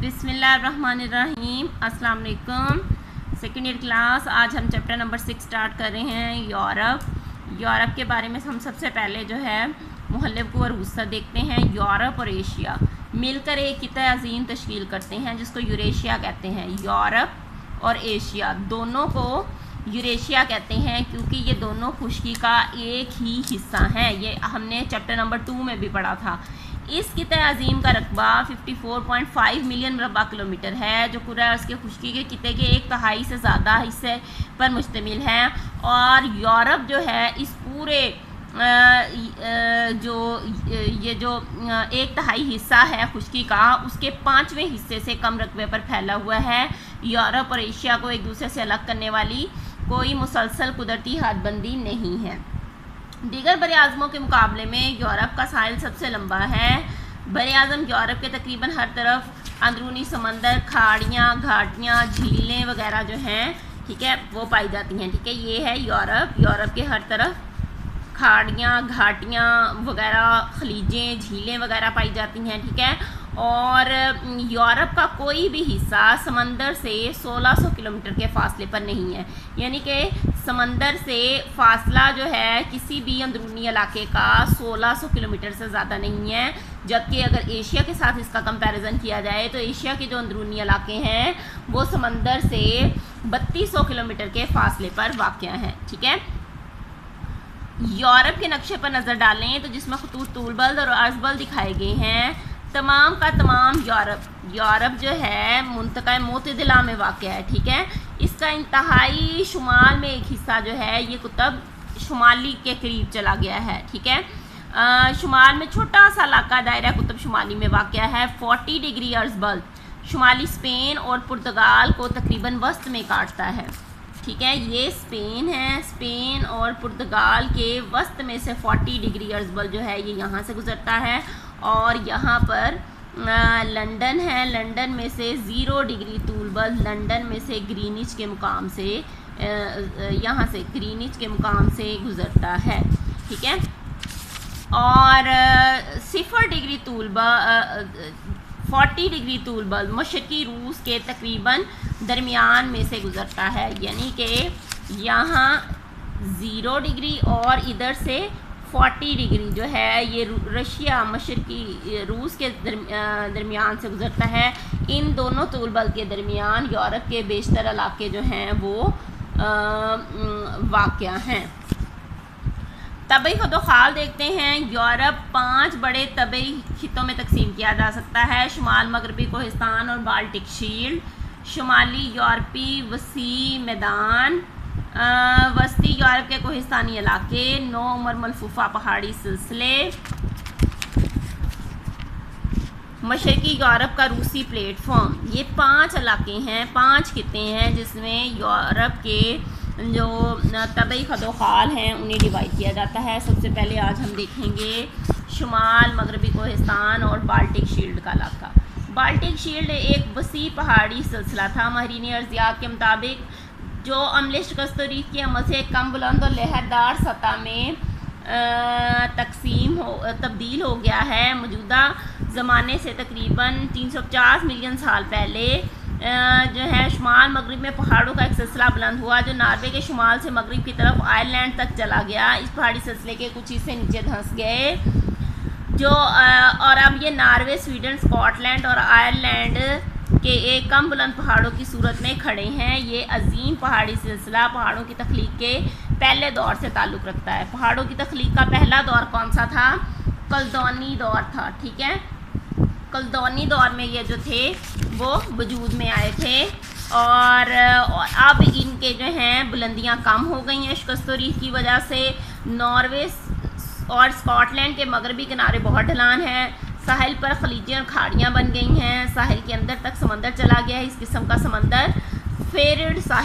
बिस्मिल्लाहिर्रहमानिर्रहीम। अस्सलाम वालेकुम। Second year class. आज हम चैप्टर नंबर 6 स्टार्ट कर रहे हैं यूरोप के बारे में। हम सबसे पहले जो है मुहल्लिफ को वरूसा देखते हैं। यूरोप और एशिया मिलकर एक किता अजीम तश्कील करते हैं जिसको यूरेशिया कहते हैं। यूरोप और एशिया दोनों को यूरेशिया कहते हैं क्योंकि ये दोनों खुश्की का एक ही हिस्सा हैं। ये हमने चैप्टर नंबर 2 में भी पढ़ा था। इस किता अजीम का रकबा 54.5 मिलियन मुरबा किलोमीटर है जो कुर्रा अर्ज़ के खुश्की के किते के 1/3 से ज़्यादा हिस्से पर मुश्तमिल है। और यूरोप जो है इस पूरे जो 1/3 हिस्सा है खुश्की का उसके 5वें हिस्से से कम रकबे पर फैला हुआ है। यूरोप और एशिया को एक दूसरे से अलग करने वाली कोई मुसलसल कुदरती हदबंदी नहीं है। दीगर बरे-आज़मों के मुकाबले में यूरोप का साहिल सबसे लंबा है। बरे-आज़म यूरोप के तकरीबन हर तरफ अंदरूनी समंदर, खाड़ियाँ, घाटियाँ, झीलें वगैरह जो हैं, ठीक है, वो पाई जाती हैं। ठीक है, ये है यूरोप के हर तरफ खाड़ियाँ, घाटियाँ वगैरह, खलीजें, झीलें वगैरह पाई जाती हैं। ठीक है, और यूरोप का कोई भी हिस्सा समंदर से 1600 किलोमीटर के फासले पर नहीं है। यानी कि समंदर से फासला जो है किसी भी अंदरूनी इलाके का 1600 किलोमीटर से ज़्यादा नहीं है। जबकि अगर एशिया के साथ इसका कंपैरिजन किया जाए तो एशिया के जो अंदरूनी इलाके हैं वो समंदर से 3200 किलोमीटर के फासले पर वाक़या हैं। ठीक है, यूरोप के नक्शे पर नज़र डालें तो जिसमें खतूत तूलबल्द और अर्ज़बल्द दिखाए गए हैं। तमाम का तमाम यूरोप जो है मुंतका मोतदिला में वाक़या है। ठीक है, इसका इंतहाई शुमाल में एक हिस्सा जो है ये कुतुब शुमाली के करीब चला गया है। ठीक है, शुमाल में छोटा सा इलाका दायरा कुतुब शुमाली में वाक़या है। 40 डिग्री अर्ज़बल्द शुमाली स्पेन और पुर्तगाल को तकरीबन वस्त में काटता है। ठीक है, ये स्पेन है। स्पेन और पुर्तगाल के वस्त में से 40 डिग्री अर्ज़बल्द जो है ये यहाँ से गुज़रता है। और यहाँ पर लंदन है। लंदन में से 0 डिग्री तूलबल्द लंदन में से ग्रीनिच के मुकाम से यहाँ से ग्रीनिच के मुकाम से गुज़रता है। ठीक है, और 0 डिग्री तूलबल्द 40 डिग्री तूलबल्द मशरक़ी रूस के तकरीबन दरमियान में से गुज़रता है। यानी कि यहाँ 0 डिग्री और इधर से 40 डिग्री जो है ये रशिया मशरक़ी रूस के दरमियान से गुज़रता है। इन दोनों तूलबल्द के दरमियान यूरोप के बेशतर इलाके जो हैं वो वाक़या हैं। तबई खतोखाल देखते हैं। यूरोप 5 बड़े तबई खितों में तकसीम किया जा सकता है। शुमाल मगरबी कोहिस्तान और बाल्टिक शील्ड, शुमाली यूरोपी वसी मैदान, वस्ती यूरोप के कोहिस्तानी इलाके, 9 उमर मलफूफा पहाड़ी सिलसिले, मशरक़ी यूरोप का रूसी प्लेटफॉर्म। ये 5 इलाके हैं, 5 खिते हैं जिसमें यूरोप के जो तबई खदोखाल हैं उन्हें डिवाइड किया जाता है। सबसे पहले आज हम देखेंगे शुमाल मगरबी कोहिस्तान और बाल्टिक शील्ड का इलाका। बाल्टिक शील्ड एक वसी पहाड़ी सिलसिला था। माहिरीन अर्ज़ियात के मुताबिक जो अम्ल शिकस्तरीफ के अमल से कम बुलंद और लहरदार सतह में तब्दील हो गया है। मौजूदा ज़माने से तकरीबन 350 मिलियन साल पहले जो है शुमाल मगरिब में पहाड़ों का एक सिलसिला बुलंद हुआ जो नॉर्वे के शुमाल से मगरिब की तरफ आयरलैंड तक चला गया। इस पहाड़ी सिलसिले के कुछ हिस्से नीचे धंस गए जो और अब ये नॉर्वे, स्वीडन, स्कॉटलैंड और आयरलैंड के एक कम बुलंद पहाड़ों की सूरत में खड़े हैं। ये अजीम पहाड़ी सिलसिला पहाड़ों की तख्लीक के पहले दौर से ताल्लुक़ रखता है। पहाड़ों की तख्लीक का पहला दौर कौन सा था? कल्दोनी दौर था। ठीक है, कल्दोनी दौर में ये जो थे वो वजूद में आए थे और अब इनके जो हैं बुलंदियां कम हो गई हैं शिकस्तरीफ की वजह से। नॉर्वे और स्कॉटलैंड के मगरबी किनारे बहुत ढलान है। साहिल पर खलीजें और खाड़ियाँ बन गई हैं। साहिल के अंदर तक समंदर चला गया है। इस किस्म का समंदर फेरिड साहिल